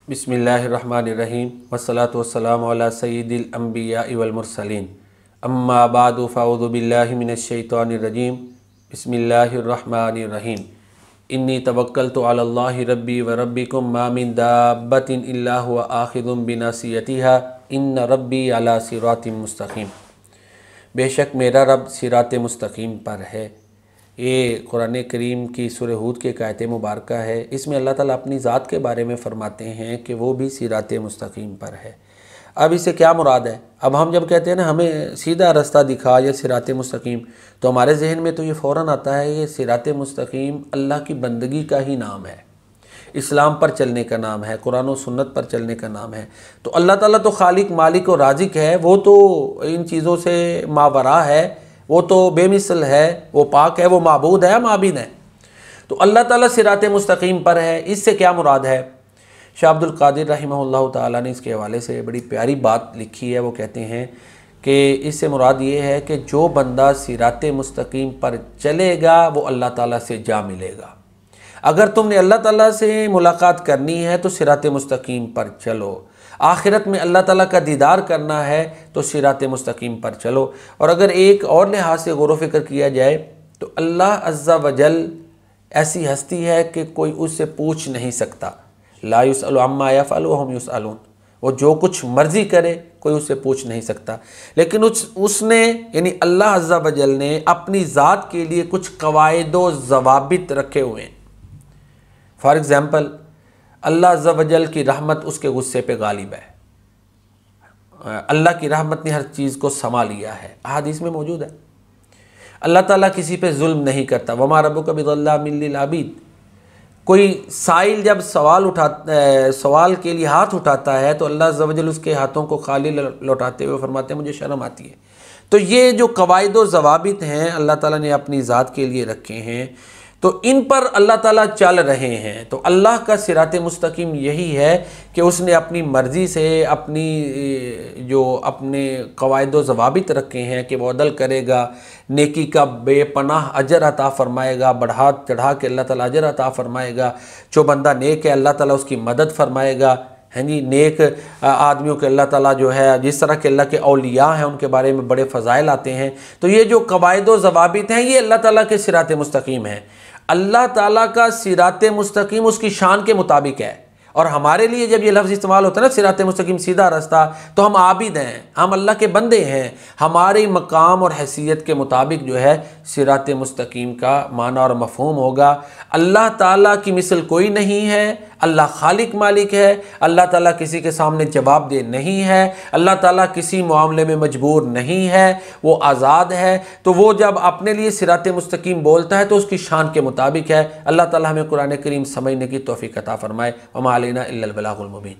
बिस्मिल्लाहिर्रहमानिर्रहीम वस्सलातु वस्सलामु अला सय्यिदिल अंबिया वल मुरसलीन अम्मा बादु फ़अऊज़ु बिल्लाहि मिनश शैतानिर रजीम बिस्मिल्लाहिर्रहमानिर्रहीम इन्नी तवक्कलतु अलल्लाहि रब्बी व रब्बिकुम मा मिन दाब्बतिन इल्ला हुवा आखिज़ुम बिनासियतिहा इन्न रब्बी अला सिरातिम मुस्तक़ीम। बेशक मेरा रब सिरात मुस्तक़ीम पर है। ये कुरान करीम की सूरह हूद की एक आयत मुबारक है। इसमें अल्लाह ताला अपनी ज़ात के बारे में फ़रमाते हैं कि वो भी सिरात मुस्तक़ीम पर है। अब इससे क्या मुराद है? अब हम जब कहते हैं ना हमें सीधा रास्ता दिखा या सिरात मुस्तक़ीम, तो हमारे जहन में तो ये फ़ौरन आता है ये सिरात मुस्तक़ीम अल्लाह की बंदगी का ही नाम है, इस्लाम पर चलने का नाम है, कुरान और सुन्नत पर चलने का नाम है। तो अल्लाह ताला तो खालिक मालिक और राज़िक है, वो तो इन चीज़ों से मावरा है, वो तो बेमिसल है, वो पाक है, वो माबूद है, माबिद है। तो अल्लाह ताला सिरात मुस्तक़ीम पर है। इससे क्या मुराद है? शाह अब्दुल कादिर रहमतुल्लाह ताला ने इसके हवाले से बड़ी प्यारी बात लिखी है। वो कहते हैं कि इससे मुराद ये है कि जो बंदा सिरात मुस्तक़ीम पर चलेगा वो अल्लाह ताला से जा मिलेगा। अगर तुमने अल्लाह ताला से मुलाकात करनी है तो सिरात मुस्तक़ीम पर चलो। आखिरत में अल्लाह ताला का दीदार करना है तो सिरात मुस्तक़ीम पर चलो। और अगर एक और लिहाज से गौर व फिक्र किया जाए तो अल्लाह अज़्ज़ा वजल ऐसी हस्ती है कि कोई उससे पूछ नहीं सकता। ला युसअलु अम्मा यफ़अलु व हुम युसअलून। वो जो कुछ मर्ज़ी करे कोई उससे पूछ नहीं सकता। लेकिन उसने यानी अल्लाह अज़्ज़ा वजल ने अपनी ज़ात के लिए कुछ कवायद व ज़वाबित रखे हुए हैं। फॉर एग्ज़ाम्पल, अल्लाह अज़्ज़ा वजल की रहमत उसके गुस्से पे गालिब है। अल्लाह की रहमत ने हर चीज़ को समा लिया है, हदीस में मौजूद है। अल्लाह ताला किसी पे जुल्म नहीं करता। वमा रब्बुका बिज़ल्लामिल लिल अबीद। कोई साइल जब सवाल के लिए हाथ उठाता है तो अल्लाह अज़्ज़ा वजल उसके हाथों को खाली लौटाते हुए फरमाते हैं मुझे शर्म आती है। तो ये जो कवायद व ज़वाबित हैं अल्लाह ताला ने अपनी ज़ात के लिए रखे हैं, तो इन पर अल्लाह ताला चल रहे हैं। तो अल्लाह का सिरात मुस्तक़ीम यही है कि उसने अपनी मर्ज़ी से अपने कवायद व ज़वाबित रखे हैं कि वो अदल करेगा, नेकी का बेपनाह अजर अता फ़रमाएगा, बढ़ा चढ़ा के अल्लाह ताला अजर अता फ़रमाएगा। जो बंदा नेक है अल्लाह ताला उसकी मदद फ़रमाएगा। हैं जी, नेक आदमियों के अल्लाह ताला जो है जिस तरह के अल्लाह के औलिया हैं उनके बारे में बड़े फ़ज़ाइल आते हैं। तो ये जो कवायद व ज़वाबित हैं ये अल्लाह ताला के सिरात मुस्तक़ीम है। अल्लाह ताला का सिरात मुस्तक़ीम उसकी शान के मुताबिक है। और हमारे लिए जब ये लफ्ज़ इस्तेमाल होता है ना सिरात मुस्तक़ीम सीधा रास्ता, तो हम आबिद हैं, हम अल्लाह के बंदे हैं। हमारे मकाम और हैसियत के मुताबिक जो है सिरात मुस्तक़ीम का माना और मफ़हूम होगा। अल्लाह ताला की मिसल कोई नहीं है। अल्लाह खालिक मालिक है। अल्लाह ताला किसी के सामने जवाब दे नहीं है। अल्लाह ताला किसी मामले में मजबूर नहीं है, वो आज़ाद है। तो वो जब अपने लिए सिरात मुस्तक़ीम बोलता है तो उसकी शान के मुताबिक है। अल्लाह ताला हमें कुरान करीम समझने की तौफ़ीक़ अता फ़रमाए। वमा अलैना इल्लल बलागुल मुबीन।